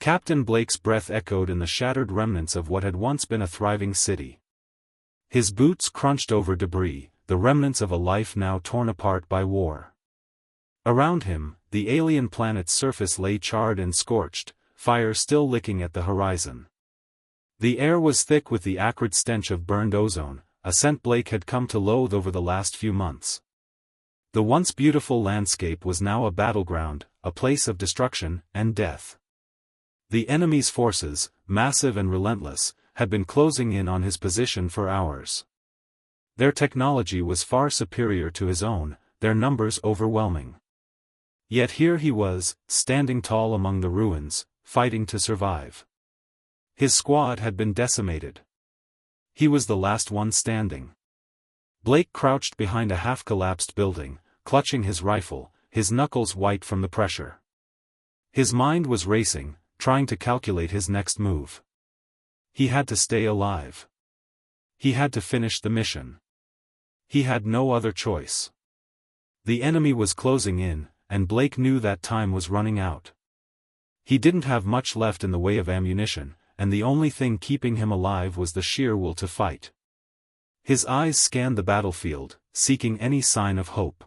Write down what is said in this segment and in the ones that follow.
Captain Blake's breath echoed in the shattered remnants of what had once been a thriving city. His boots crunched over debris, the remnants of a life now torn apart by war. Around him, the alien planet's surface lay charred and scorched, fire still licking at the horizon. The air was thick with the acrid stench of burned ozone, a scent Blake had come to loathe over the last few months. The once beautiful landscape was now a battleground, a place of destruction and death. The enemy's forces, massive and relentless, had been closing in on his position for hours. Their technology was far superior to his own, their numbers overwhelming. Yet here he was, standing tall among the ruins, fighting to survive. His squad had been decimated. He was the last one standing. Blake crouched behind a half-collapsed building, clutching his rifle, his knuckles white from the pressure. His mind was racing, trying to calculate his next move. He had to stay alive. He had to finish the mission. He had no other choice. The enemy was closing in, and Blake knew that time was running out. He didn't have much left in the way of ammunition, and the only thing keeping him alive was the sheer will to fight. His eyes scanned the battlefield, seeking any sign of hope.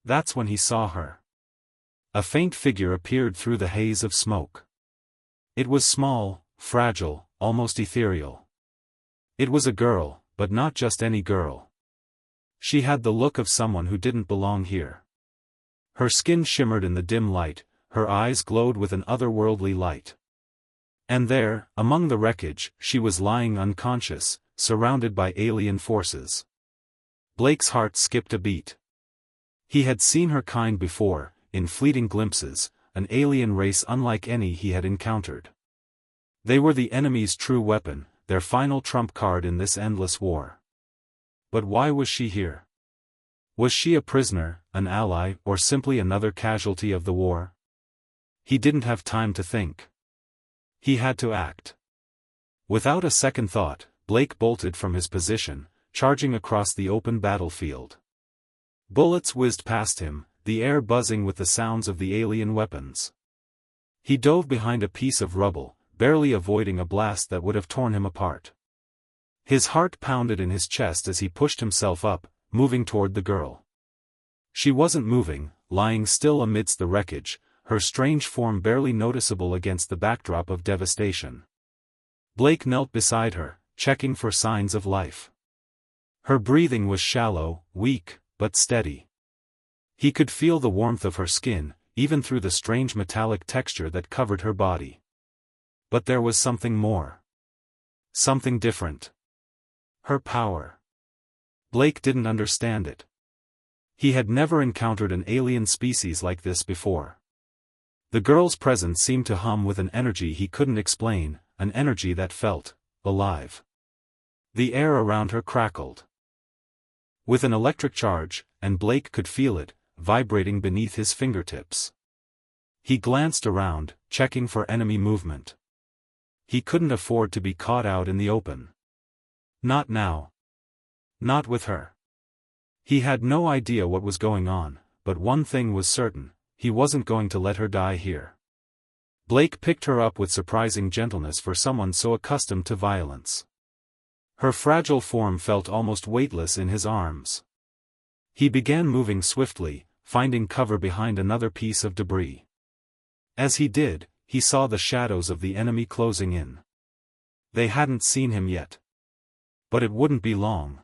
That's when he saw her. A faint figure appeared through the haze of smoke. It was small, fragile, almost ethereal. It was a girl, but not just any girl. She had the look of someone who didn't belong here. Her skin shimmered in the dim light, her eyes glowed with an otherworldly light. And there, among the wreckage, she was lying unconscious, surrounded by alien forces. Blake's heart skipped a beat. He had seen her kind before, in fleeting glimpses, an alien race unlike any he had encountered. They were the enemy's true weapon, their final trump card in this endless war. But why was she here? Was she a prisoner, an ally, or simply another casualty of the war? He didn't have time to think. He had to act. Without a second thought, Blake bolted from his position, charging across the open battlefield. Bullets whizzed past him, the air buzzing with the sounds of the alien weapons. He dove behind a piece of rubble, barely avoiding a blast that would have torn him apart. His heart pounded in his chest as he pushed himself up, moving toward the girl. She wasn't moving, lying still amidst the wreckage, her strange form barely noticeable against the backdrop of devastation. Blake knelt beside her, checking for signs of life. Her breathing was shallow, weak, but steady. He could feel the warmth of her skin, even through the strange metallic texture that covered her body. But there was something more. Something different. Her power. Blake didn't understand it. He had never encountered an alien species like this before. The girl's presence seemed to hum with an energy he couldn't explain, an energy that felt alive. The air around her crackled with an electric charge, and Blake could feel it, vibrating beneath his fingertips. He glanced around, checking for enemy movement. He couldn't afford to be caught out in the open. Not now. Not with her. He had no idea what was going on, but one thing was certain. He wasn't going to let her die here. Blake picked her up with surprising gentleness for someone so accustomed to violence. Her fragile form felt almost weightless in his arms. He began moving swiftly, finding cover behind another piece of debris. As he did, he saw the shadows of the enemy closing in. They hadn't seen him yet. But it wouldn't be long.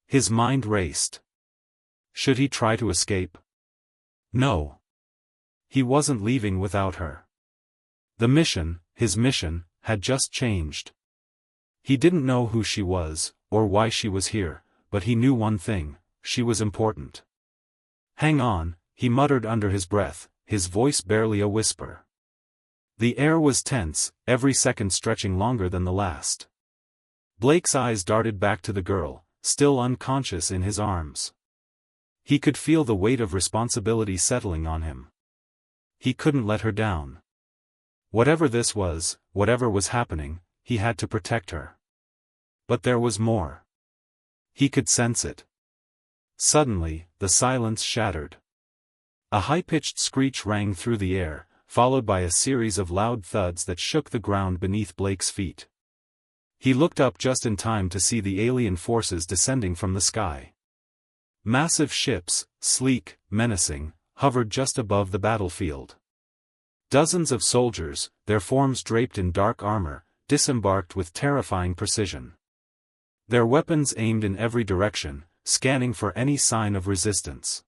His mind raced. Should he try to escape? No. He wasn't leaving without her. The mission, his mission, had just changed. He didn't know who she was, or why she was here, but he knew one thing: she was important. Hang on, he muttered under his breath, his voice barely a whisper. The air was tense, every second stretching longer than the last. Blake's eyes darted back to the girl, still unconscious in his arms. He could feel the weight of responsibility settling on him. He couldn't let her down. Whatever this was, whatever was happening, he had to protect her. But there was more. He could sense it. Suddenly, the silence shattered. A high-pitched screech rang through the air, followed by a series of loud thuds that shook the ground beneath Blake's feet. He looked up just in time to see the alien forces descending from the sky. Massive ships, sleek, menacing, hovered just above the battlefield. Dozens of soldiers, their forms draped in dark armor, disembarked with terrifying precision. Their weapons aimed in every direction, scanning for any sign of resistance.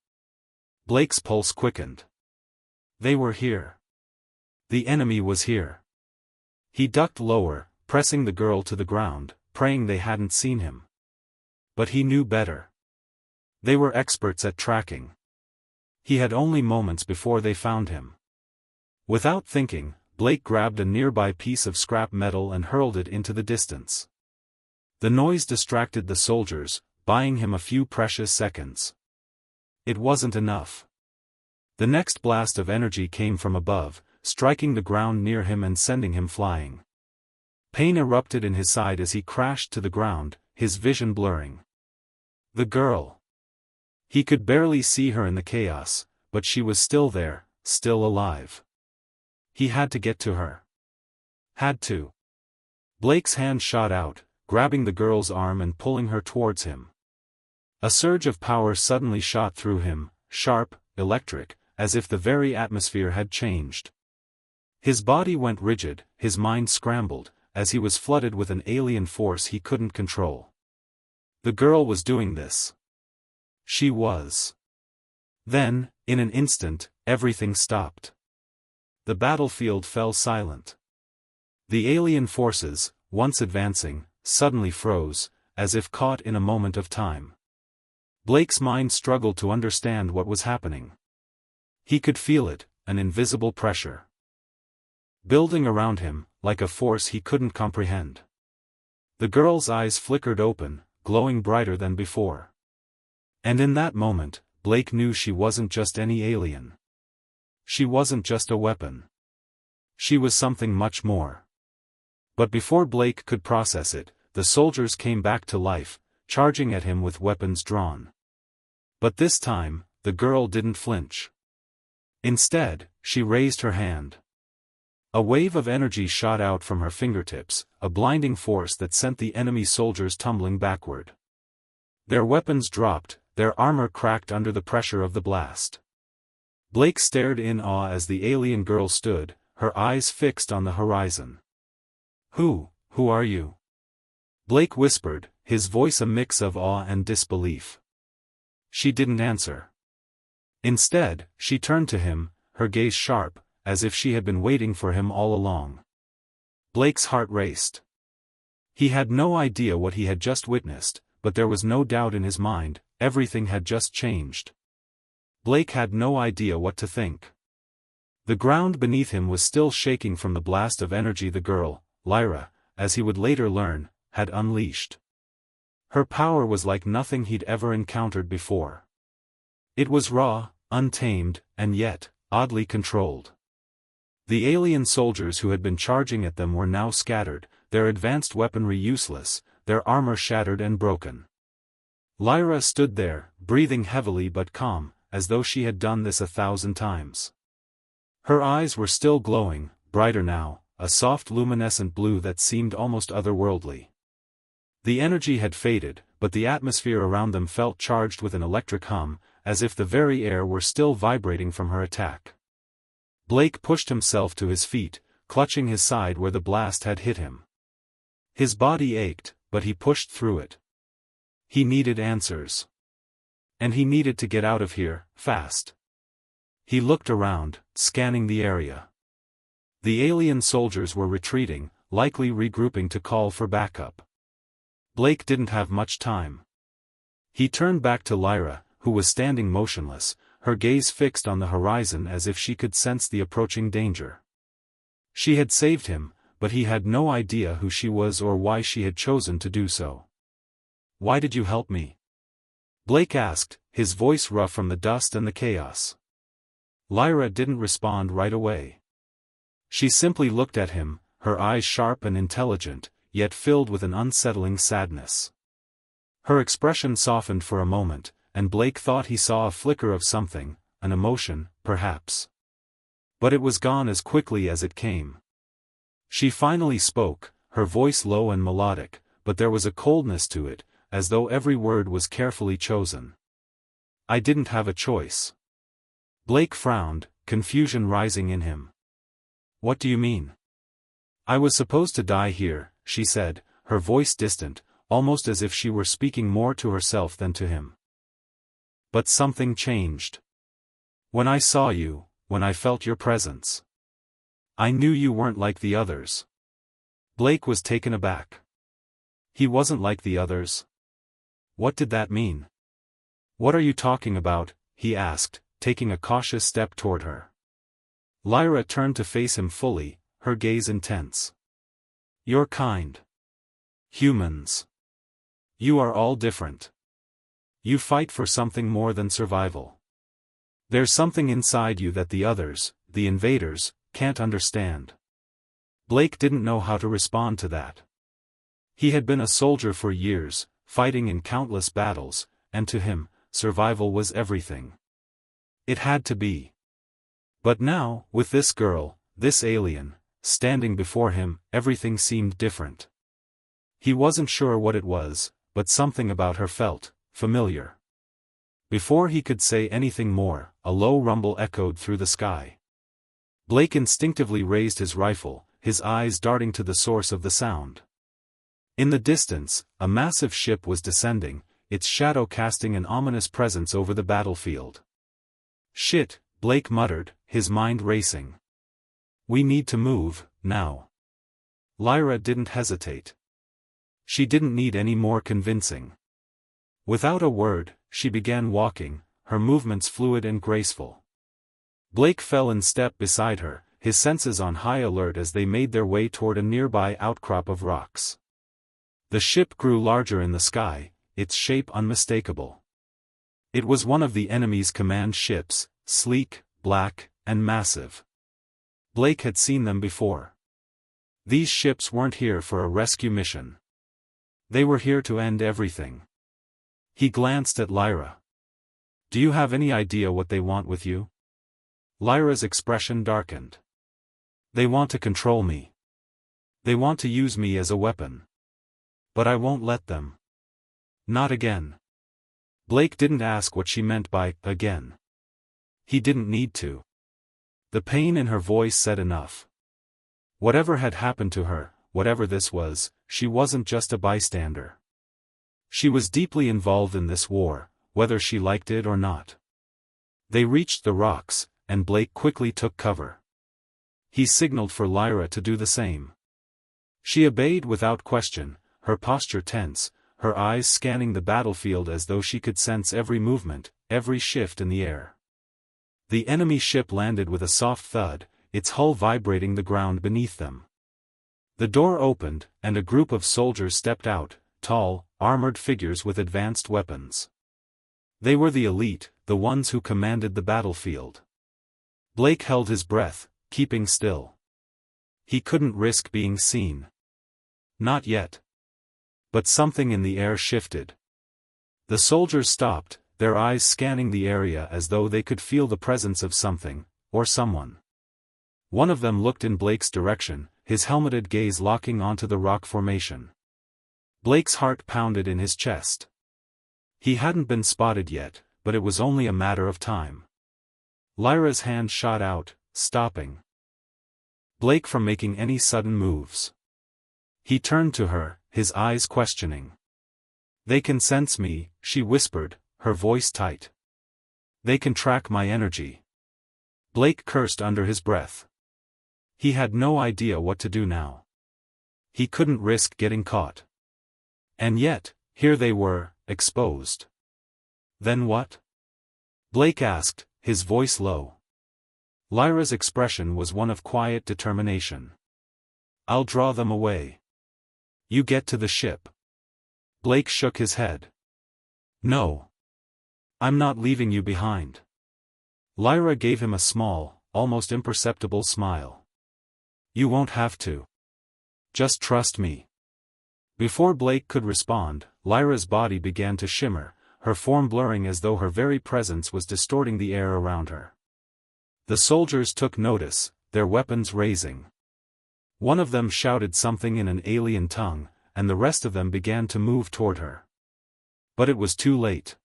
Blake's pulse quickened. They were here. The enemy was here. He ducked lower, pressing the girl to the ground, praying they hadn't seen him. But he knew better. They were experts at tracking. He had only moments before they found him. Without thinking, Blake grabbed a nearby piece of scrap metal and hurled it into the distance. The noise distracted the soldiers, buying him a few precious seconds. It wasn't enough. The next blast of energy came from above, striking the ground near him and sending him flying. Pain erupted in his side as he crashed to the ground, his vision blurring. The girl. He could barely see her in the chaos, but she was still there, still alive. He had to get to her. Had to. Blake's hand shot out, grabbing the girl's arm and pulling her towards him. A surge of power suddenly shot through him, sharp, electric, as if the very atmosphere had changed. His body went rigid, his mind scrambled, as he was flooded with an alien force he couldn't control. The girl was doing this. She was. Then, in an instant, everything stopped. The battlefield fell silent. The alien forces, once advancing, suddenly froze, as if caught in a moment of time. Blake's mind struggled to understand what was happening. He could feel it, an invisible pressure building around him, like a force he couldn't comprehend. The girl's eyes flickered open, glowing brighter than before. And in that moment, Blake knew she wasn't just any alien. She wasn't just a weapon. She was something much more. But before Blake could process it, the soldiers came back to life, charging at him with weapons drawn. But this time, the girl didn't flinch. Instead, she raised her hand. A wave of energy shot out from her fingertips, a blinding force that sent the enemy soldiers tumbling backward. Their weapons dropped, their armor cracked under the pressure of the blast. Blake stared in awe as the alien girl stood, her eyes fixed on the horizon. Who are you?" Blake whispered, his voice a mix of awe and disbelief. She didn't answer. Instead, she turned to him, her gaze sharp, as if she had been waiting for him all along. Blake's heart raced. He had no idea what he had just witnessed, but there was no doubt in his mind, everything had just changed. Blake had no idea what to think. The ground beneath him was still shaking from the blast of energy the girl, Lyra, as he would later learn, had unleashed. Her power was like nothing he'd ever encountered before. It was raw, untamed, and yet, oddly controlled. The alien soldiers who had been charging at them were now scattered, their advanced weaponry useless, their armor shattered and broken. Lyra stood there, breathing heavily but calm, as though she had done this 1,000 times. Her eyes were still glowing, brighter now, a soft luminescent blue that seemed almost otherworldly. The energy had faded, but the atmosphere around them felt charged with an electric hum, as if the very air were still vibrating from her attack. Blake pushed himself to his feet, clutching his side where the blast had hit him. His body ached, but he pushed through it. He needed answers. And he needed to get out of here, fast. He looked around, scanning the area. The alien soldiers were retreating, likely regrouping to call for backup. Blake didn't have much time. He turned back to Lyra, who was standing motionless, her gaze fixed on the horizon as if she could sense the approaching danger. She had saved him, but he had no idea who she was or why she had chosen to do so. "Why did you help me?" Blake asked, his voice rough from the dust and the chaos. Lyra didn't respond right away. She simply looked at him, her eyes sharp and intelligent, yet filled with an unsettling sadness. Her expression softened for a moment, and Blake thought he saw a flicker of something, an emotion, perhaps. But it was gone as quickly as it came. She finally spoke, her voice low and melodic, but there was a coldness to it, as though every word was carefully chosen. I didn't have a choice. Blake frowned, confusion rising in him. What do you mean? I was supposed to die here, she said, her voice distant, almost as if she were speaking more to herself than to him. But something changed. When I saw you, when I felt your presence. I knew you weren't like the others. Blake was taken aback. He wasn't like the others? What did that mean? What are you talking about? He asked, taking a cautious step toward her. Lyra turned to face him fully, her gaze intense. You're kind. Humans. You are all different. You fight for something more than survival. There's something inside you that the others, the invaders, can't understand. Blake didn't know how to respond to that. He had been a soldier for years, fighting in countless battles, and to him, survival was everything. It had to be. But now, with this girl, this alien, standing before him, everything seemed different. He wasn't sure what it was, but something about her felt familiar. Before he could say anything more, a low rumble echoed through the sky. Blake instinctively raised his rifle, his eyes darting to the source of the sound. In the distance, a massive ship was descending, its shadow casting an ominous presence over the battlefield. Shit, Blake muttered, his mind racing. We need to move, now. Lyra didn't hesitate. She didn't need any more convincing. Without a word, she began walking, her movements fluid and graceful. Blake fell in step beside her, his senses on high alert as they made their way toward a nearby outcrop of rocks. The ship grew larger in the sky, its shape unmistakable. It was one of the enemy's command ships, sleek, black, and massive. Blake had seen them before. These ships weren't here for a rescue mission. They were here to end everything. He glanced at Lyra. Do you have any idea what they want with you? Lyra's expression darkened. They want to control me. They want to use me as a weapon. But I won't let them. Not again. Blake didn't ask what she meant by again. He didn't need to. The pain in her voice said enough. Whatever had happened to her, whatever this was, she wasn't just a bystander. She was deeply involved in this war, whether she liked it or not. They reached the rocks, and Blake quickly took cover. He signaled for Lyra to do the same. She obeyed without question, her posture tense, her eyes scanning the battlefield as though she could sense every movement, every shift in the air. The enemy ship landed with a soft thud, its hull vibrating the ground beneath them. The door opened, and a group of soldiers stepped out, tall, armored figures with advanced weapons. They were the elite, the ones who commanded the battlefield. Blake held his breath, keeping still. He couldn't risk being seen. Not yet. But something in the air shifted. The soldiers stopped, their eyes scanning the area as though they could feel the presence of something, or someone. One of them looked in Blake's direction, his helmeted gaze locking onto the rock formation. Blake's heart pounded in his chest. He hadn't been spotted yet, but it was only a matter of time. Lyra's hand shot out, stopping Blake from making any sudden moves. He turned to her, his eyes questioning. They can sense me, she whispered, her voice tight. They can track my energy. Blake cursed under his breath. He had no idea what to do now. He couldn't risk getting caught. And yet, here they were, exposed. Then what? Blake asked, his voice low. Lyra's expression was one of quiet determination. I'll draw them away. You get to the ship. Blake shook his head. No. I'm not leaving you behind. Lyra gave him a small, almost imperceptible smile. You won't have to. Just trust me. Before Blake could respond, Lyra's body began to shimmer, her form blurring as though her very presence was distorting the air around her. The soldiers took notice, their weapons raising. One of them shouted something in an alien tongue, and the rest of them began to move toward her. But it was too late.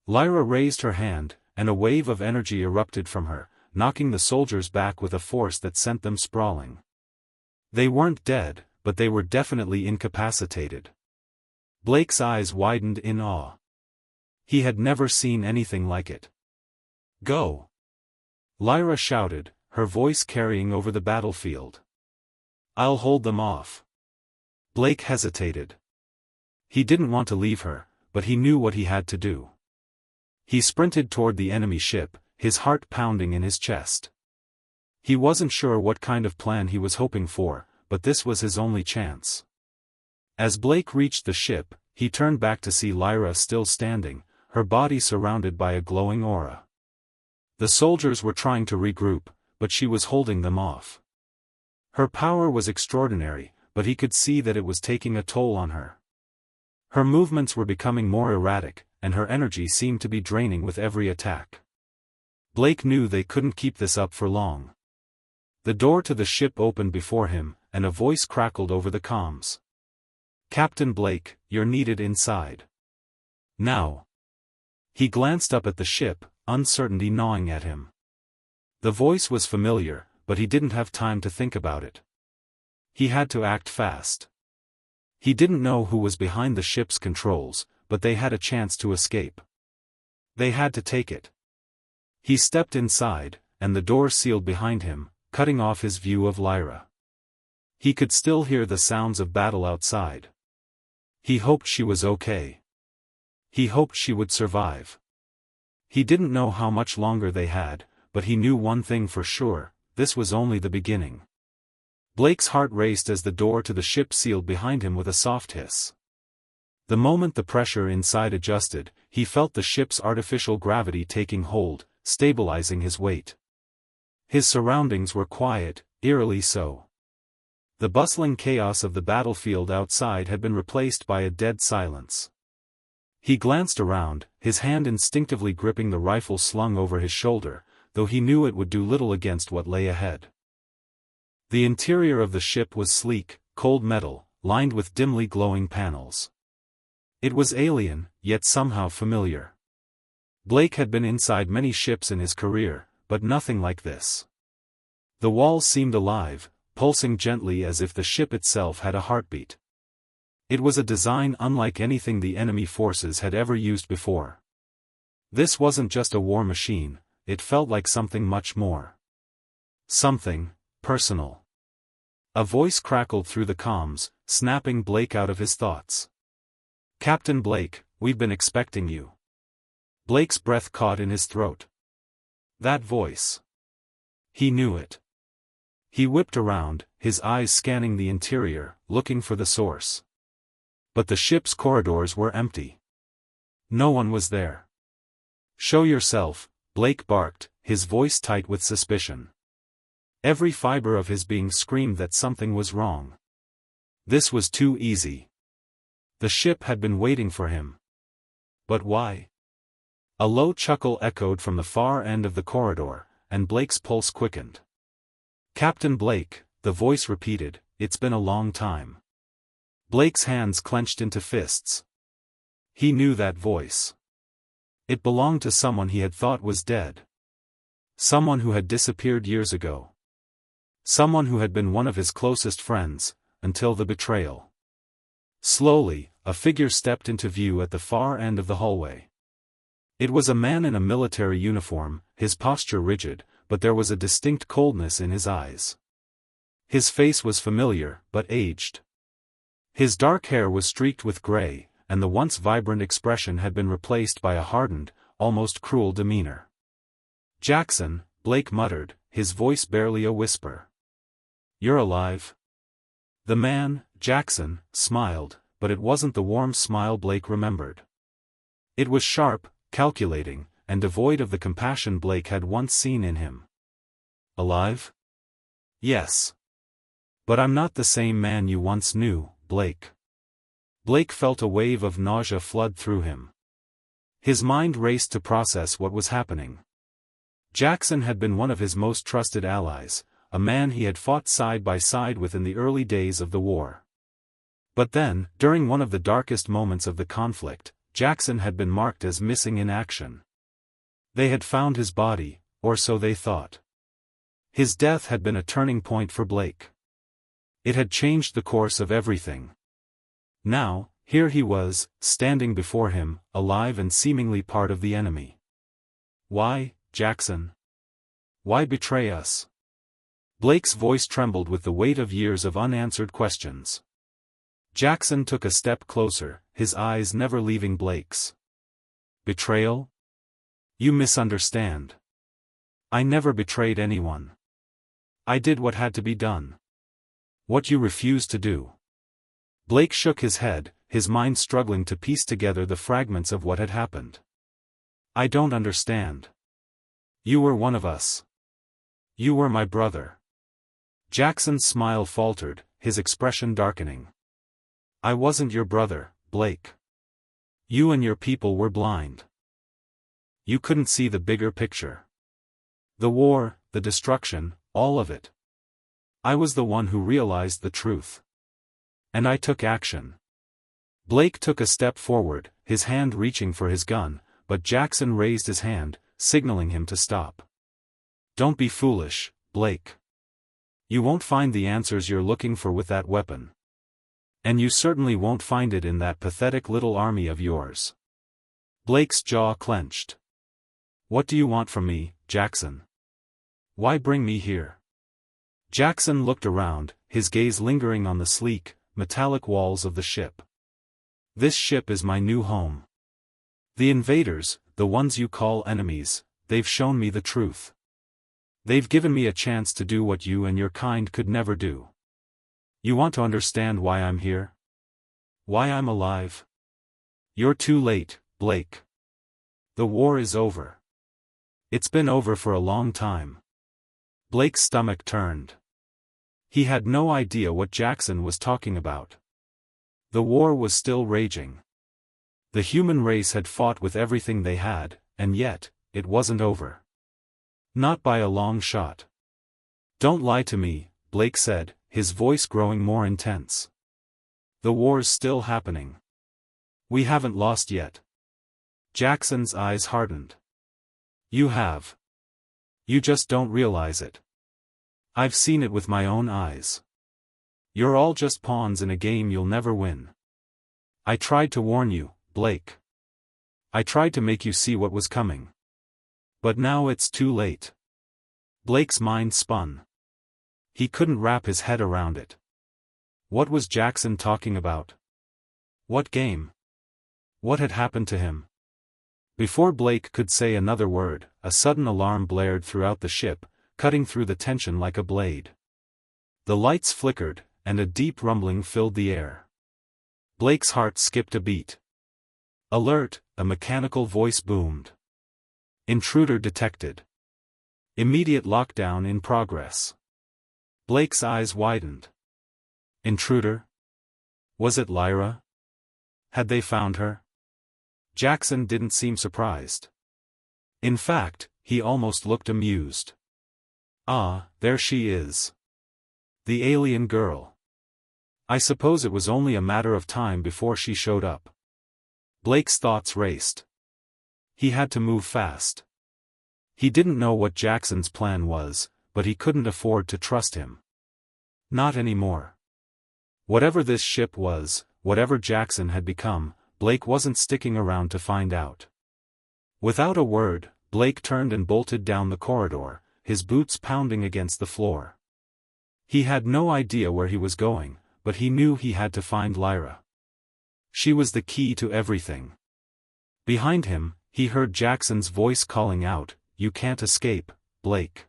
Lyra raised her hand, and a wave of energy erupted from her, knocking the soldiers back with a force that sent them sprawling. They weren't dead, but they were definitely incapacitated. Blake's eyes widened in awe. He had never seen anything like it. "Go!" Lyra shouted, her voice carrying over the battlefield. "I'll hold them off." Blake hesitated. He didn't want to leave her, but he knew what he had to do. He sprinted toward the enemy ship, his heart pounding in his chest. He wasn't sure what kind of plan he was hoping for, but this was his only chance. As Blake reached the ship, he turned back to see Lyra still standing, her body surrounded by a glowing aura. The soldiers were trying to regroup, but she was holding them off. Her power was extraordinary, but he could see that it was taking a toll on her. Her movements were becoming more erratic, and her energy seemed to be draining with every attack. Blake knew they couldn't keep this up for long. The door to the ship opened before him, and a voice crackled over the comms. "Captain Blake, you're needed inside. Now." He glanced up at the ship, uncertainty gnawing at him. The voice was familiar, but he didn't have time to think about it. He had to act fast. He didn't know who was behind the ship's controls, but they had a chance to escape. They had to take it. He stepped inside, and the door sealed behind him, cutting off his view of Lyra. He could still hear the sounds of battle outside. He hoped she was okay. He hoped she would survive. He didn't know how much longer they had, but he knew one thing for sure: this was only the beginning. Blake's heart raced as the door to the ship sealed behind him with a soft hiss. The moment the pressure inside adjusted, he felt the ship's artificial gravity taking hold, stabilizing his weight. His surroundings were quiet, eerily so. The bustling chaos of the battlefield outside had been replaced by a dead silence. He glanced around, his hand instinctively gripping the rifle slung over his shoulder, though he knew it would do little against what lay ahead. The interior of the ship was sleek, cold metal, lined with dimly glowing panels. It was alien, yet somehow familiar. Blake had been inside many ships in his career, but nothing like this. The walls seemed alive, pulsing gently as if the ship itself had a heartbeat. It was a design unlike anything the enemy forces had ever used before. This wasn't just a war machine, it felt like something much more. Something personal. A voice crackled through the comms, snapping Blake out of his thoughts. "Captain Blake, we've been expecting you." Blake's breath caught in his throat. That voice. He knew it. He whipped around, his eyes scanning the interior, looking for the source. But the ship's corridors were empty. No one was there. "Show yourself," Blake barked, his voice tight with suspicion. Every fiber of his being screamed that something was wrong. This was too easy. The ship had been waiting for him. But why? A low chuckle echoed from the far end of the corridor, and Blake's pulse quickened. "Captain Blake," the voice repeated, "it's been a long time." Blake's hands clenched into fists. He knew that voice. It belonged to someone he had thought was dead. Someone who had disappeared years ago. Someone who had been one of his closest friends, until the betrayal. Slowly, a figure stepped into view at the far end of the hallway. It was a man in a military uniform, his posture rigid, but there was a distinct coldness in his eyes. His face was familiar, but aged. His dark hair was streaked with gray, and the once vibrant expression had been replaced by a hardened, almost cruel demeanor. "Jackson," Blake muttered, his voice barely a whisper. "You're alive?" The man, Jackson, smiled, but it wasn't the warm smile Blake remembered. It was sharp, calculating, and devoid of the compassion Blake had once seen in him. "Alive?" "Yes. But I'm not the same man you once knew, Blake." Blake felt a wave of nausea flood through him. His mind raced to process what was happening. Jackson had been one of his most trusted allies, a man he had fought side by side with in the early days of the war. But then, during one of the darkest moments of the conflict, Jackson had been marked as missing in action. They had found his body, or so they thought. His death had been a turning point for Blake. It had changed the course of everything. Now, here he was, standing before him, alive and seemingly part of the enemy. Why, Jackson? Why betray us? Blake's voice trembled with the weight of years of unanswered questions. Jackson took a step closer, his eyes never leaving Blake's. Betrayal? You misunderstand. I never betrayed anyone. I did what had to be done. What you refused to do. Blake shook his head, his mind struggling to piece together the fragments of what had happened. I don't understand. You were one of us. You were my brother. Jackson's smile faltered, his expression darkening. I wasn't your brother, Blake. You and your people were blind. You couldn't see the bigger picture. The war, the destruction, all of it. I was the one who realized the truth. And I took action. Blake took a step forward, his hand reaching for his gun, but Jackson raised his hand, signaling him to stop. Don't be foolish, Blake. You won't find the answers you're looking for with that weapon. And you certainly won't find it in that pathetic little army of yours. Blake's jaw clenched. What do you want from me, Jackson? Why bring me here? Jackson looked around, his gaze lingering on the sleek, metallic walls of the ship. This ship is my new home. The invaders, the ones you call enemies, they've shown me the truth. They've given me a chance to do what you and your kind could never do. You want to understand why I'm here? Why I'm alive? You're too late, Blake. The war is over. It's been over for a long time. Blake's stomach turned. He had no idea what Jackson was talking about. The war was still raging. The human race had fought with everything they had, and yet, it wasn't over. Not by a long shot. Don't lie to me, Blake said, his voice growing more intense. The war's still happening. We haven't lost yet. Jackson's eyes hardened. You have. You just don't realize it. I've seen it with my own eyes. You're all just pawns in a game you'll never win. I tried to warn you, Blake. I tried to make you see what was coming. But now it's too late. Blake's mind spun. He couldn't wrap his head around it. What was Jackson talking about? What game? What had happened to him? Before Blake could say another word, a sudden alarm blared throughout the ship, cutting through the tension like a blade. The lights flickered, and a deep rumbling filled the air. Blake's heart skipped a beat. Alert, a mechanical voice boomed. Intruder detected. Immediate lockdown in progress. Blake's eyes widened. Intruder? Was it Lyra? Had they found her? Jackson didn't seem surprised. In fact, he almost looked amused. Ah, there she is. The alien girl. I suppose it was only a matter of time before she showed up. Blake's thoughts raced. He had to move fast. He didn't know what Jackson's plan was, but he couldn't afford to trust him. Not anymore. Whatever this ship was, whatever Jackson had become, Blake wasn't sticking around to find out. Without a word, Blake turned and bolted down the corridor, his boots pounding against the floor. He had no idea where he was going, but he knew he had to find Lyra. She was the key to everything. Behind him, he heard Jackson's voice calling out, "You can't escape, Blake.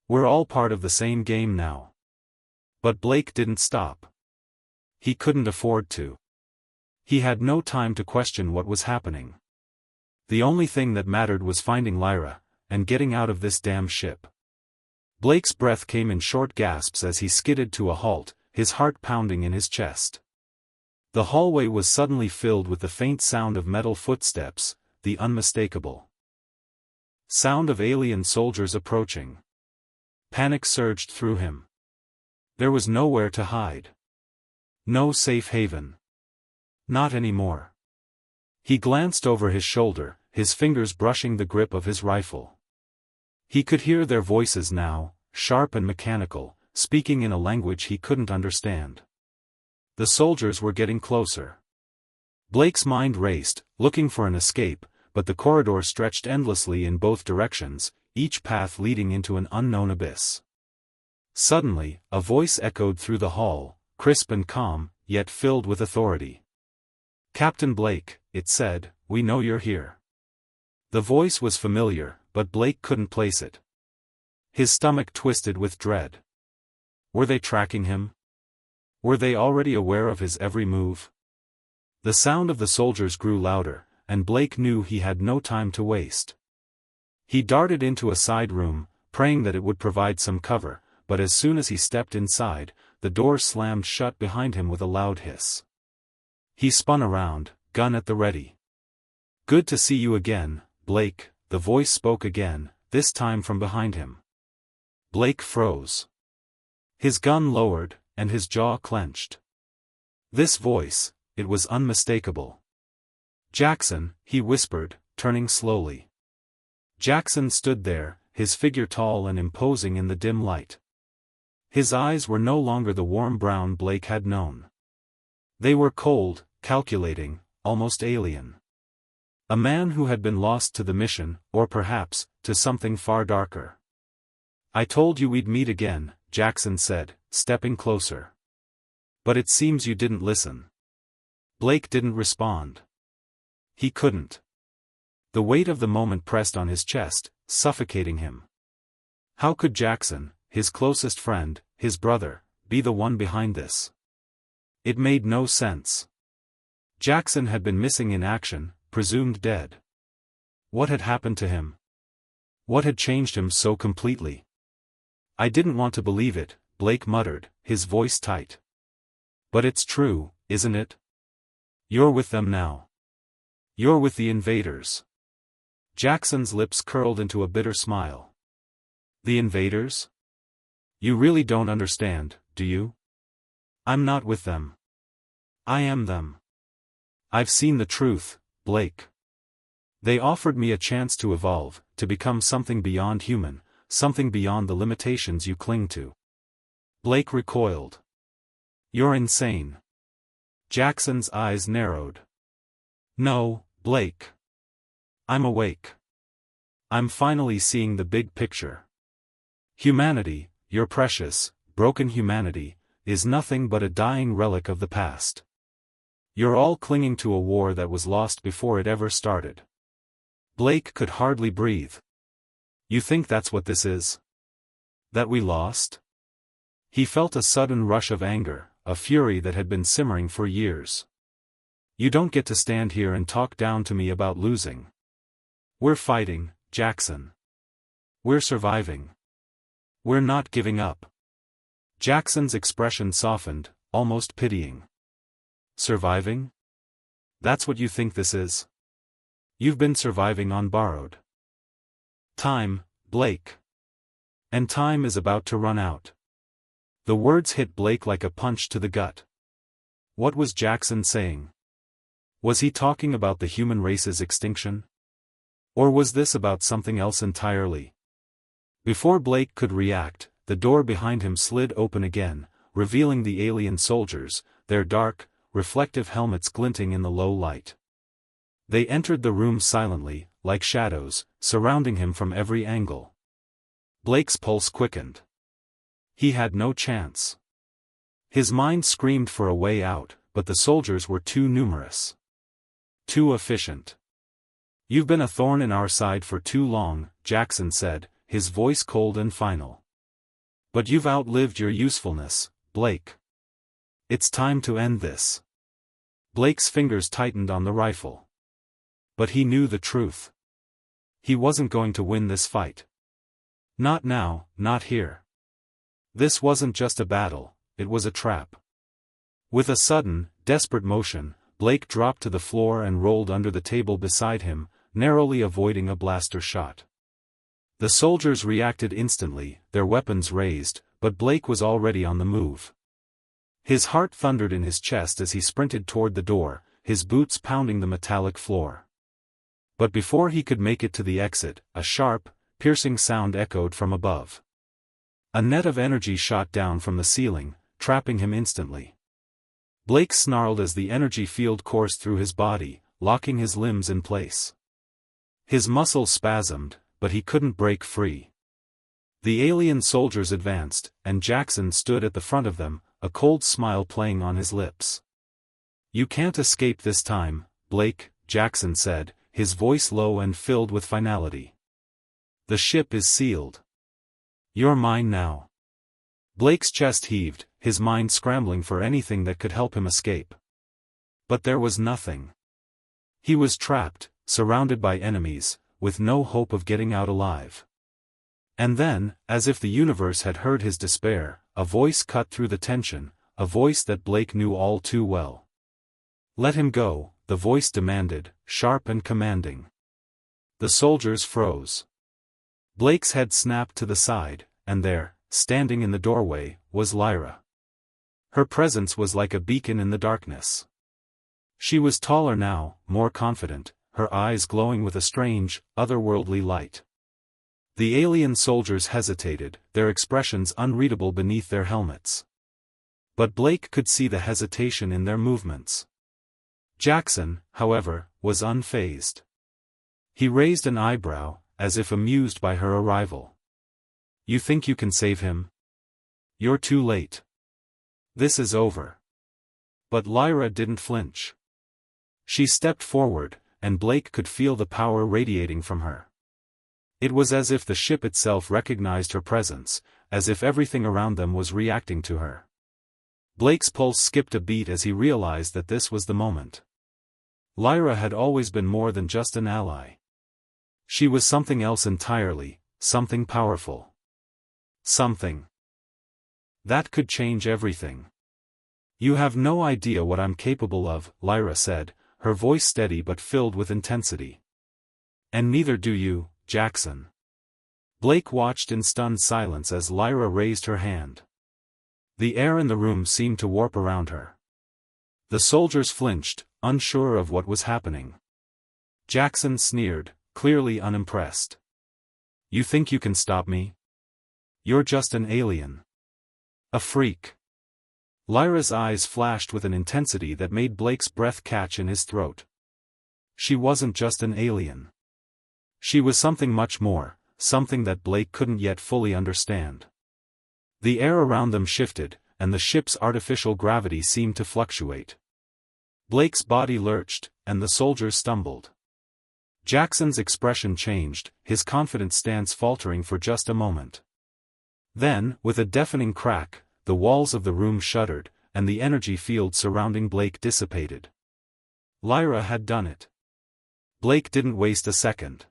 We're all part of the same game now." But Blake didn't stop. He couldn't afford to. He had no time to question what was happening. The only thing that mattered was finding Lyra, and getting out of this damn ship. Blake's breath came in short gasps as he skidded to a halt, his heart pounding in his chest. The hallway was suddenly filled with the faint sound of metal footsteps, the unmistakable Sound of alien soldiers approaching. Panic surged through him. There was nowhere to hide. No safe haven. Not anymore. He glanced over his shoulder, his fingers brushing the grip of his rifle. He could hear their voices now, sharp and mechanical, speaking in a language he couldn't understand. The soldiers were getting closer. Blake's mind raced, looking for an escape, but the corridor stretched endlessly in both directions, each path leading into an unknown abyss. Suddenly, a voice echoed through the hall, crisp and calm, yet filled with authority. "Captain Blake," it said, "we know you're here." The voice was familiar, but Blake couldn't place it. His stomach twisted with dread. Were they tracking him? Were they already aware of his every move? The sound of the soldiers grew louder, and Blake knew he had no time to waste. He darted into a side room, praying that it would provide some cover, but as soon as he stepped inside, the door slammed shut behind him with a loud hiss. He spun around, gun at the ready. "Good to see you again, Blake," the voice spoke again, this time from behind him. Blake froze. His gun lowered, and his jaw clenched. This voice, it was unmistakable. "Jackson," he whispered, turning slowly. Jackson stood there, his figure tall and imposing in the dim light. His eyes were no longer the warm brown Blake had known. They were cold, calculating, almost alien. A man who had been lost to the mission, or perhaps, to something far darker. "I told you we'd meet again," Jackson said, stepping closer. "But it seems you didn't listen." Blake didn't respond. He couldn't. The weight of the moment pressed on his chest, suffocating him. How could Jackson, his closest friend, his brother, be the one behind this? It made no sense. Jackson had been missing in action, presumed dead. What had happened to him? What had changed him so completely? "I didn't want to believe it," Blake muttered, his voice tight. "But it's true, isn't it? You're with them now. You're with the invaders." Jackson's lips curled into a bitter smile. "The invaders? You really don't understand, do you? I'm not with them. I am them. I've seen the truth, Blake. They offered me a chance to evolve, to become something beyond human, something beyond the limitations you cling to." Blake recoiled. "You're insane." Jackson's eyes narrowed. "No, Blake. I'm awake. I'm finally seeing the big picture. Humanity, your precious, broken humanity, is nothing but a dying relic of the past. You're all clinging to a war that was lost before it ever started." Blake could hardly breathe. "You think that's what this is? That we lost?" He felt a sudden rush of anger, a fury that had been simmering for years. "You don't get to stand here and talk down to me about losing. We're fighting, Jackson. We're surviving. We're not giving up." Jackson's expression softened, almost pitying. "Surviving? That's what you think this is? You've been surviving on borrowed time, Blake. And time is about to run out." The words hit Blake like a punch to the gut. What was Jackson saying? Was he talking about the human race's extinction? Or was this about something else entirely? Before Blake could react, the door behind him slid open again, revealing the alien soldiers, their dark, reflective helmets glinting in the low light. They entered the room silently, like shadows, surrounding him from every angle. Blake's pulse quickened. He had no chance. His mind screamed for a way out, but the soldiers were too numerous. Too efficient. "You've been a thorn in our side for too long," Jackson said, his voice cold and final. "But you've outlived your usefulness, Blake. It's time to end this." Blake's fingers tightened on the rifle. But he knew the truth. He wasn't going to win this fight. Not now, not here. This wasn't just a battle, it was a trap. With a sudden, desperate motion, Blake dropped to the floor and rolled under the table beside him, narrowly avoiding a blaster shot. The soldiers reacted instantly, their weapons raised, but Blake was already on the move. His heart thundered in his chest as he sprinted toward the door, his boots pounding the metallic floor. But before he could make it to the exit, a sharp, piercing sound echoed from above. A net of energy shot down from the ceiling, trapping him instantly. Blake snarled as the energy field coursed through his body, locking his limbs in place. His muscles spasmed, but he couldn't break free. The alien soldiers advanced, and Jackson stood at the front of them, a cold smile playing on his lips. "You can't escape this time, Blake," Jackson said, his voice low and filled with finality. "The ship is sealed. You're mine now." Blake's chest heaved, his mind scrambling for anything that could help him escape. But there was nothing. He was trapped, surrounded by enemies, with no hope of getting out alive. And then, as if the universe had heard his despair, a voice cut through the tension, a voice that Blake knew all too well. "Let him go," the voice demanded, sharp and commanding. The soldiers froze. Blake's head snapped to the side, and there, standing in the doorway, was Lyra. Her presence was like a beacon in the darkness. She was taller now, more confident, her eyes glowing with a strange, otherworldly light. The alien soldiers hesitated, their expressions unreadable beneath their helmets. But Blake could see the hesitation in their movements. Jackson, however, was unfazed. He raised an eyebrow, as if amused by her arrival. "You think you can save him? You're too late. This is over." But Lyra didn't flinch. She stepped forward, and Blake could feel the power radiating from her. It was as if the ship itself recognized her presence, as if everything around them was reacting to her. Blake's pulse skipped a beat as he realized that this was the moment. Lyra had always been more than just an ally. She was something else entirely, something powerful. Something that could change everything. "You have no idea what I'm capable of," Lyra said, her voice steady but filled with intensity. "And neither do you, Jackson." Blake watched in stunned silence as Lyra raised her hand. The air in the room seemed to warp around her. The soldiers flinched, unsure of what was happening. Jackson sneered, clearly unimpressed. "You think you can stop me? You're just an alien. A freak." Lyra's eyes flashed with an intensity that made Blake's breath catch in his throat. She wasn't just an alien. She was something much more, something that Blake couldn't yet fully understand. The air around them shifted, and the ship's artificial gravity seemed to fluctuate. Blake's body lurched, and the soldiers stumbled. Jackson's expression changed, his confident stance faltering for just a moment. Then, with a deafening crack, the walls of the room shuddered, and the energy field surrounding Blake dissipated. Lyra had done it. Blake didn't waste a second.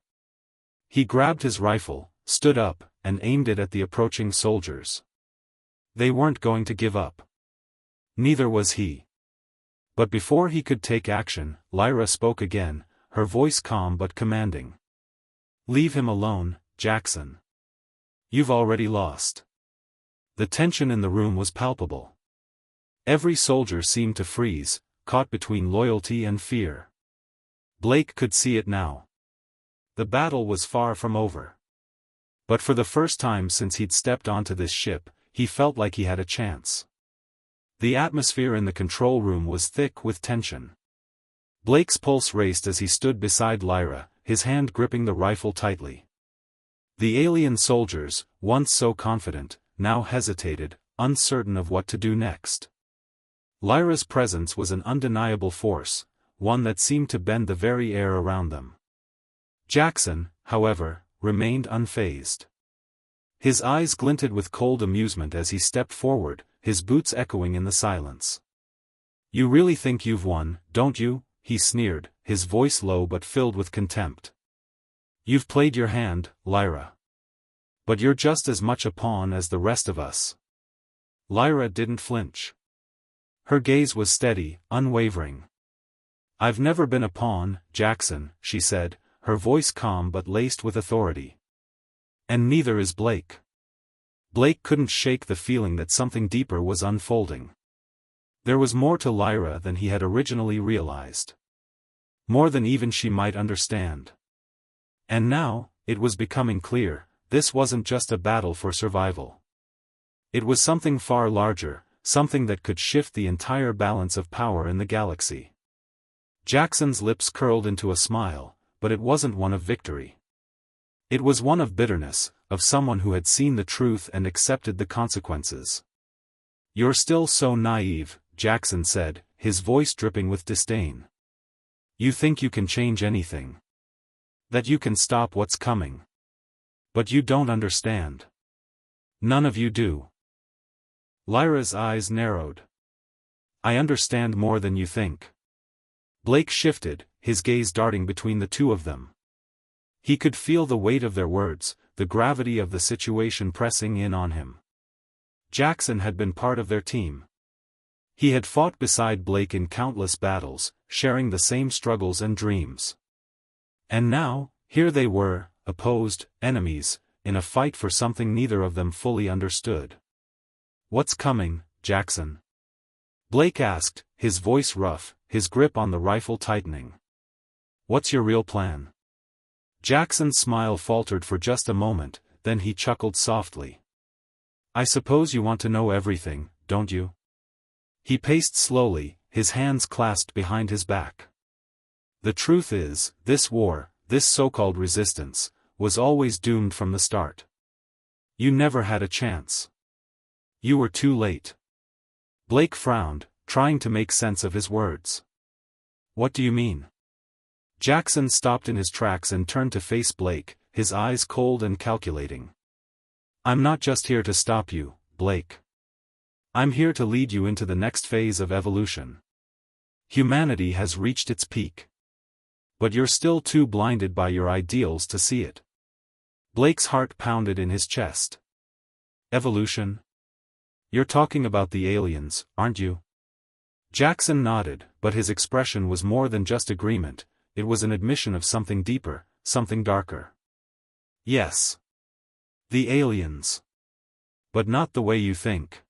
He grabbed his rifle, stood up, and aimed it at the approaching soldiers. They weren't going to give up. Neither was he. But before he could take action, Lyra spoke again, her voice calm but commanding. "Leave him alone, Jackson. You've already lost." The tension in the room was palpable. Every soldier seemed to freeze, caught between loyalty and fear. Blake could see it now. The battle was far from over. But for the first time since he'd stepped onto this ship, he felt like he had a chance. The atmosphere in the control room was thick with tension. Blake's pulse raced as he stood beside Lyra, his hand gripping the rifle tightly. The alien soldiers, once so confident, now hesitated, uncertain of what to do next. Lyra's presence was an undeniable force, one that seemed to bend the very air around them. Jackson, however, remained unfazed. His eyes glinted with cold amusement as he stepped forward, his boots echoing in the silence. "You really think you've won, don't you?" he sneered, his voice low but filled with contempt. "You've played your hand, Lyra. But you're just as much a pawn as the rest of us." Lyra didn't flinch. Her gaze was steady, unwavering. "I've never been a pawn, Jackson," she said, her voice calm but laced with authority. And neither is Blake. Blake couldn't shake the feeling that something deeper was unfolding. There was more to Lyra than he had originally realized. More than even she might understand. And now, it was becoming clear, this wasn't just a battle for survival. It was something far larger, something that could shift the entire balance of power in the galaxy. Jackson's lips curled into a smile, but it wasn't one of victory. It was one of bitterness, of someone who had seen the truth and accepted the consequences. "You're still so naive," Jackson said, his voice dripping with disdain. "You think you can change anything. That you can stop what's coming. But you don't understand. None of you do." Lyra's eyes narrowed. "I understand more than you think." Blake shifted, his gaze darting between the two of them. He could feel the weight of their words, the gravity of the situation pressing in on him. Jackson had been part of their team. He had fought beside Blake in countless battles, sharing the same struggles and dreams. And now, here they were, opposed, enemies, in a fight for something neither of them fully understood. "What's coming, Jackson?" Blake asked, his voice rough, his grip on the rifle tightening. "What's your real plan?" Jackson's smile faltered for just a moment, then he chuckled softly. "I suppose you want to know everything, don't you?" He paced slowly, his hands clasped behind his back. "The truth is, this war, this so-called resistance, was always doomed from the start. You never had a chance. You were too late." Blake frowned, trying to make sense of his words. "What do you mean?" Jackson stopped in his tracks and turned to face Blake, his eyes cold and calculating. "I'm not just here to stop you, Blake. I'm here to lead you into the next phase of evolution. Humanity has reached its peak. But you're still too blinded by your ideals to see it." Blake's heart pounded in his chest. "Evolution? You're talking about the aliens, aren't you?" Jackson nodded, but his expression was more than just agreement, it was an admission of something deeper, something darker. "Yes. The aliens. But not the way you think.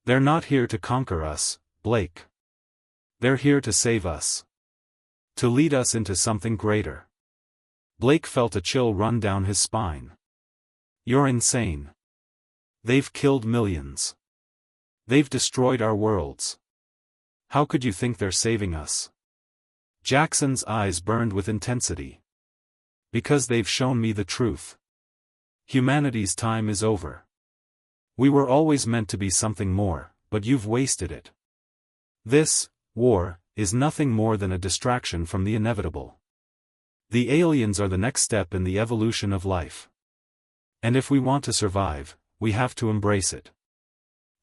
They're not here to conquer us, Blake. They're here to save us. To lead us into something greater." Blake felt a chill run down his spine. "You're insane. They've killed millions. They've destroyed our worlds. How could you think they're saving us?" Jackson's eyes burned with intensity. "Because they've shown me the truth. Humanity's time is over. We were always meant to be something more, but you've wasted it. This war is nothing more than a distraction from the inevitable. The aliens are the next step in the evolution of life. And if we want to survive, we have to embrace it."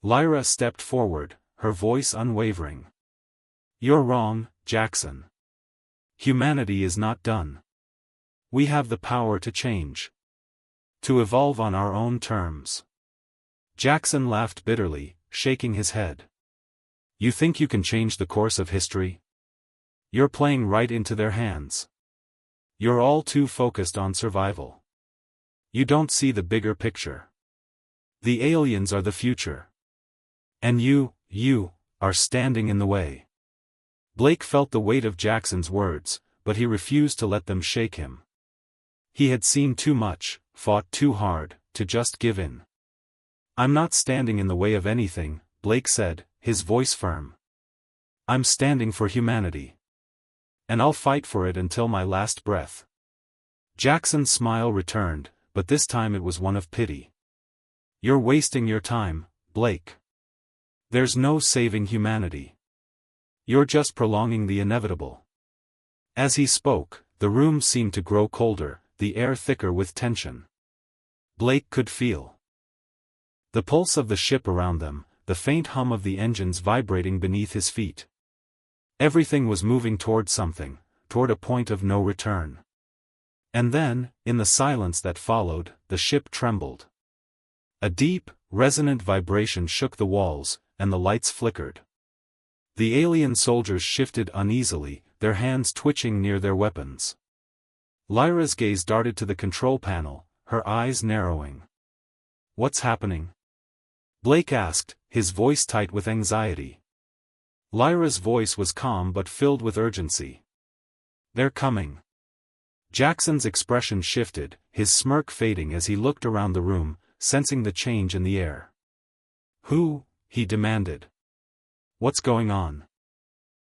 Lyra stepped forward, her voice unwavering. "You're wrong, Jackson. Humanity is not done. We have the power to change. To evolve on our own terms." Jackson laughed bitterly, shaking his head. "You think you can change the course of history? You're playing right into their hands. You're all too focused on survival. You don't see the bigger picture. The aliens are the future. And you are standing in the way." Blake felt the weight of Jackson's words, but he refused to let them shake him. He had seen too much, fought too hard, to just give in. "I'm not standing in the way of anything," Blake said, his voice firm. "I'm standing for humanity. And I'll fight for it until my last breath." Jackson's smile returned, but this time it was one of pity. "You're wasting your time, Blake. There's no saving humanity. You're just prolonging the inevitable." As he spoke, the room seemed to grow colder, the air thicker with tension. Blake could feel the pulse of the ship around them, the faint hum of the engines vibrating beneath his feet. Everything was moving toward something, toward a point of no return. And then, in the silence that followed, the ship trembled. A deep, resonant vibration shook the walls, and the lights flickered. The alien soldiers shifted uneasily, their hands twitching near their weapons. Lyra's gaze darted to the control panel, her eyes narrowing. "What's happening?" Blake asked, his voice tight with anxiety. Lyra's voice was calm but filled with urgency. "They're coming." Jackson's expression shifted, his smirk fading as he looked around the room, sensing the change in the air. "Who?" he demanded. "What's going on?"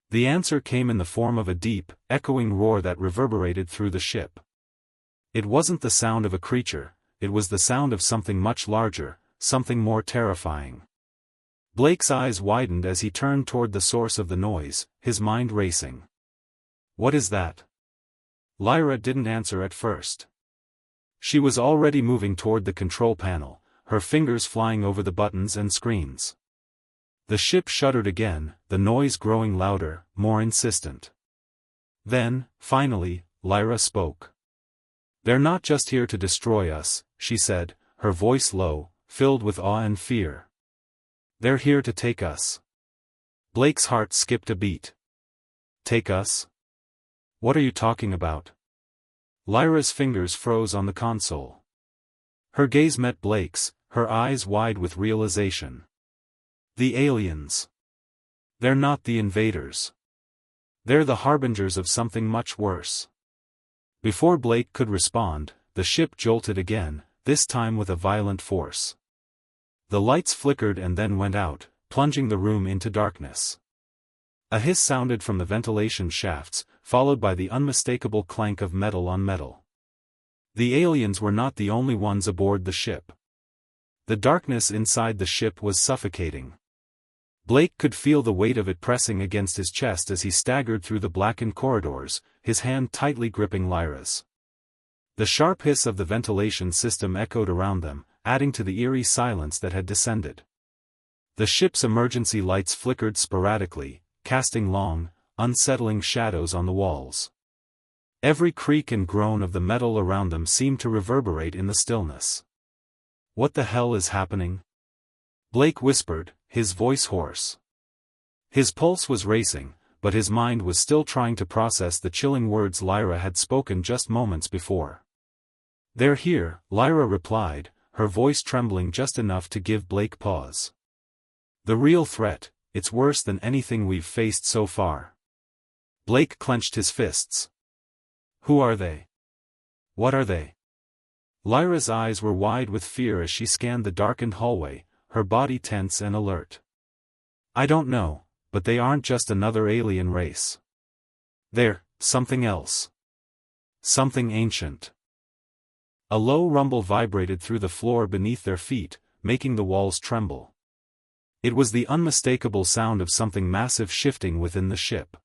The answer came in the form of a deep, echoing roar that reverberated through the ship. It wasn't the sound of a creature, it was the sound of something much larger, something more terrifying. Blake's eyes widened as he turned toward the source of the noise, his mind racing. "What is that?" Lyra didn't answer at first. She was already moving toward the control panel, her fingers flying over the buttons and screens. The ship shuddered again, the noise growing louder, more insistent. Then, finally, Lyra spoke. "They're not just here to destroy us," she said, her voice low, filled with awe and fear. "They're here to take us." Blake's heart skipped a beat. "Take us? What are you talking about?" Lyra's fingers froze on the console. Her gaze met Blake's, her eyes wide with realization. "The aliens. They're not the invaders. They're the harbingers of something much worse." Before Blake could respond, the ship jolted again, this time with a violent force. The lights flickered and then went out, plunging the room into darkness. A hiss sounded from the ventilation shafts, followed by the unmistakable clank of metal on metal. The aliens were not the only ones aboard the ship. The darkness inside the ship was suffocating. Blake could feel the weight of it pressing against his chest as he staggered through the blackened corridors, his hand tightly gripping Lyra's. The sharp hiss of the ventilation system echoed around them, adding to the eerie silence that had descended. The ship's emergency lights flickered sporadically, casting long, unsettling shadows on the walls. Every creak and groan of the metal around them seemed to reverberate in the stillness. "What the hell is happening?" Blake whispered, his voice hoarse. His pulse was racing, but his mind was still trying to process the chilling words Lyra had spoken just moments before. "They're here," Lyra replied, her voice trembling just enough to give Blake pause. "The real threat, it's worse than anything we've faced so far." Blake clenched his fists. "Who are they? What are they?" Lyra's eyes were wide with fear as she scanned the darkened hallway, her body tense and alert. "I don't know, but they aren't just another alien race. They're something else. Something ancient." A low rumble vibrated through the floor beneath their feet, making the walls tremble. It was the unmistakable sound of something massive shifting within the ship.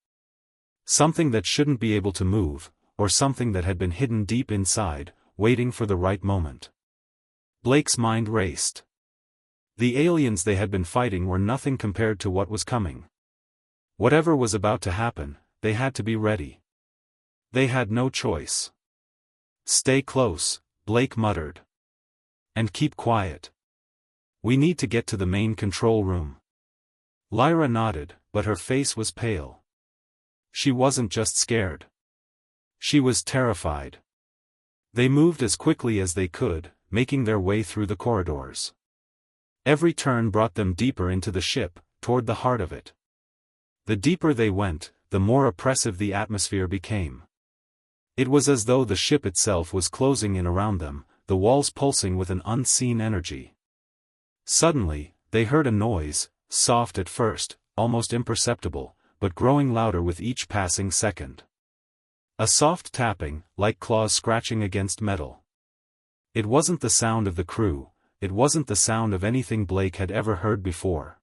Something that shouldn't be able to move, or something that had been hidden deep inside, waiting for the right moment. Blake's mind raced. The aliens they had been fighting were nothing compared to what was coming. Whatever was about to happen, they had to be ready. They had no choice. "Stay close," Blake muttered. "And keep quiet. We need to get to the main control room." Lyra nodded, but her face was pale. She wasn't just scared. She was terrified. They moved as quickly as they could, making their way through the corridors. Every turn brought them deeper into the ship, toward the heart of it. The deeper they went, the more oppressive the atmosphere became. It was as though the ship itself was closing in around them, the walls pulsing with an unseen energy. Suddenly, they heard a noise, soft at first, almost imperceptible, but growing louder with each passing second. A soft tapping, like claws scratching against metal. It wasn't the sound of the crew, it wasn't the sound of anything Blake had ever heard before.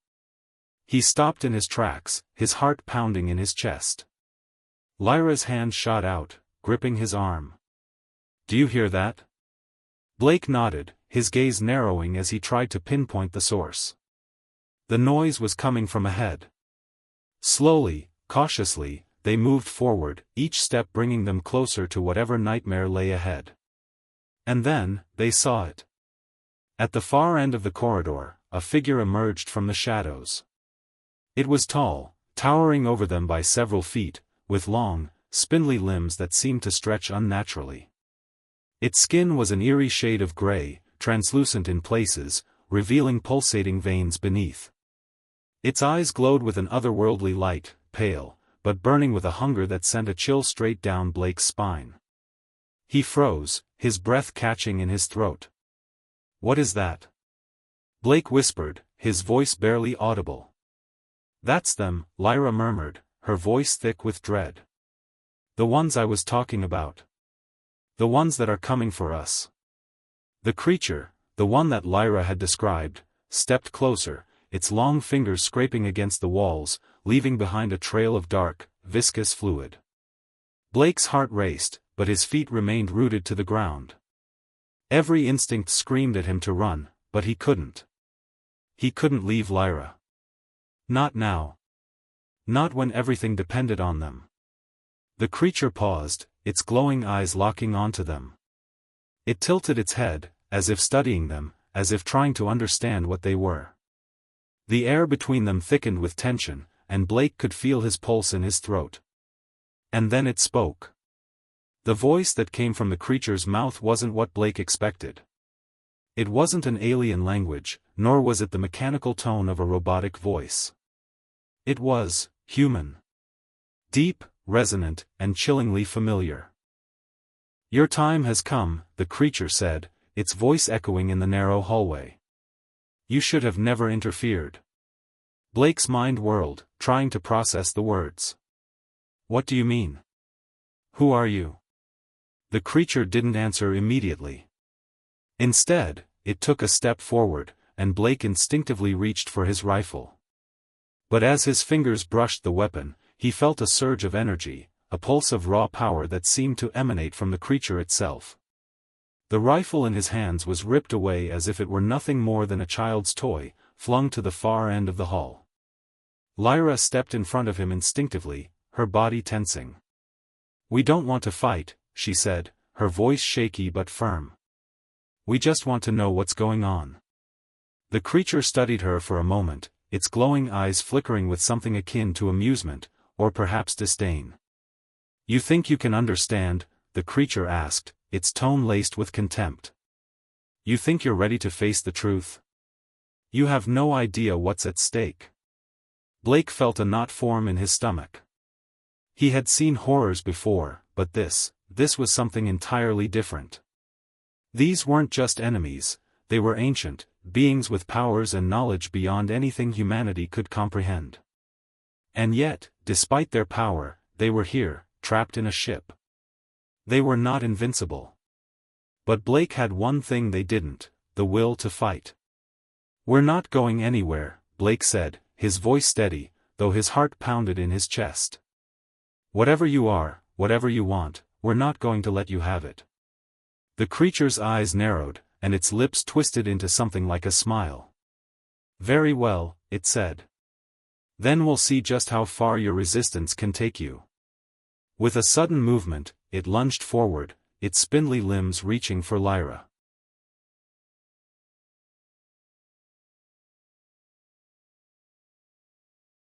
He stopped in his tracks, his heart pounding in his chest. Lyra's hand shot out, gripping his arm. "Do you hear that?" Blake nodded, his gaze narrowing as he tried to pinpoint the source. The noise was coming from ahead. Slowly, cautiously, they moved forward, each step bringing them closer to whatever nightmare lay ahead. And then, they saw it. At the far end of the corridor, a figure emerged from the shadows. It was tall, towering over them by several feet, with long, spindly limbs that seemed to stretch unnaturally. Its skin was an eerie shade of gray, translucent in places, revealing pulsating veins beneath. Its eyes glowed with an otherworldly light, pale, but burning with a hunger that sent a chill straight down Blake's spine. He froze, his breath catching in his throat. "What is that?" Blake whispered, his voice barely audible. "That's them," Lyra murmured, her voice thick with dread. "The ones I was talking about. The ones that are coming for us." The creature, the one that Lyra had described, stepped closer, its long fingers scraping against the walls, leaving behind a trail of dark, viscous fluid. Blake's heart raced, but his feet remained rooted to the ground. Every instinct screamed at him to run, but he couldn't. He couldn't leave Lyra. Not now. Not when everything depended on them. The creature paused, its glowing eyes locking onto them. It tilted its head, as if studying them, as if trying to understand what they were. The air between them thickened with tension, and Blake could feel his pulse in his throat. And then it spoke. The voice that came from the creature's mouth wasn't what Blake expected. It wasn't an alien language, nor was it the mechanical tone of a robotic voice. It was human. Deep, resonant, and chillingly familiar. "Your time has come," the creature said, its voice echoing in the narrow hallway. "You should have never interfered." Blake's mind whirled, trying to process the words. "What do you mean? Who are you?" The creature didn't answer immediately. Instead, it took a step forward, and Blake instinctively reached for his rifle. But as his fingers brushed the weapon, he felt a surge of energy, a pulse of raw power that seemed to emanate from the creature itself. The rifle in his hands was ripped away as if it were nothing more than a child's toy, flung to the far end of the hall. Lyra stepped in front of him instinctively, her body tensing. "We don't want to fight," she said, her voice shaky but firm. "We just want to know what's going on." The creature studied her for a moment, its glowing eyes flickering with something akin to amusement, or perhaps disdain. "You think you can understand?" the creature asked, its tone laced with contempt. "You think you're ready to face the truth? You have no idea what's at stake." Blake felt a knot form in his stomach. He had seen horrors before, but this was something entirely different. These weren't just enemies, they were ancient, beings with powers and knowledge beyond anything humanity could comprehend. And yet, despite their power, they were here, trapped in a ship. They were not invincible. But Blake had one thing they didn't, the will to fight. "We're not going anywhere," Blake said, his voice steady, though his heart pounded in his chest. "Whatever you are, whatever you want, we're not going to let you have it." The creature's eyes narrowed, and its lips twisted into something like a smile. "Very well," it said. "Then we'll see just how far your resistance can take you." With a sudden movement, it lunged forward, its spindly limbs reaching for Lyra.